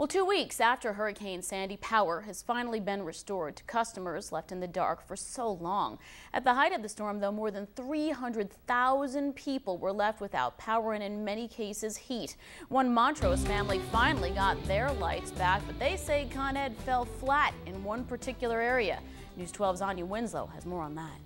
Well, 2 weeks after Hurricane Sandy, power has finally been restored to customers left in the dark for so long. At the height of the storm, though, more than 300,000 people were left without power and in many cases heat. One Montrose family finally got their lights back, but they say Con Ed fell flat in one particular area. News 12's Winslow has more on that.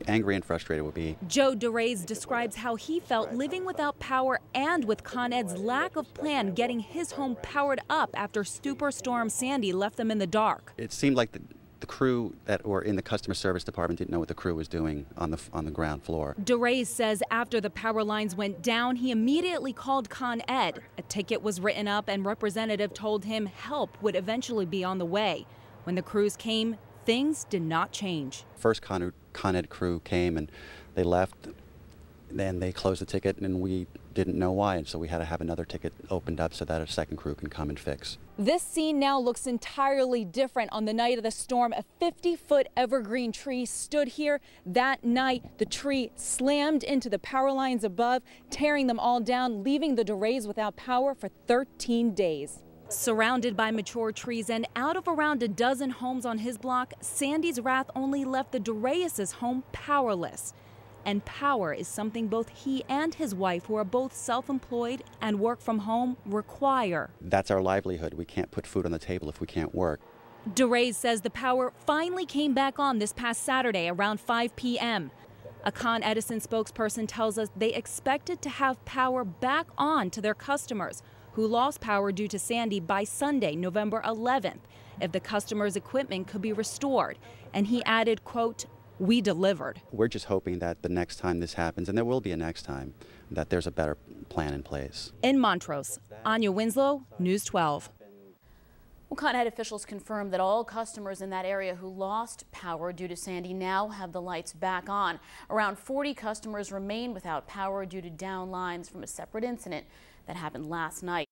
Angry and frustrated would be. Joe DeRays describes how he felt living without power and with Con Ed's lack of plan getting his home powered up after Superstorm Sandy left them in the dark. It seemed like the crew that were in the customer service department didn't know what the crew was doing on the ground floor. DeRays says after the power lines went down, he immediately called Con Ed. A ticket was written up and representative told him help would eventually be on the way. When the crews came, things did not change. First Con Ed crew came and they left, then they closed the ticket and we didn't know why, and so we had to have another ticket opened up so that a second crew can come and fix. This scene now looks entirely different. On the night of the storm, a 50-foot evergreen tree stood here. That night, the tree slammed into the power lines above, tearing them all down, leaving the DeRays without power for 13 days. Surrounded by mature trees and out of around a dozen homes on his block, Sandy's wrath only left the DeRays' home powerless. And power is something both he and his wife, who are both self-employed and work from home, require. That's our livelihood. We can't put food on the table if we can't work. DeRays says the power finally came back on this past Saturday around 5 p.m. A Con Edison spokesperson tells us they expected to have power back on to their customers who lost power due to Sandy by Sunday, November 11th, if the customer's equipment could be restored. And he added, quote, "We delivered." We're just hoping that the next time this happens, and there will be a next time, that there's a better plan in place. In Montrose, Winslow, News 12. Well, Con Ed officials confirmed that all customers in that area who lost power due to Sandy now have the lights back on. Around 40 customers remain without power due to down lines from a separate incident that happened last night.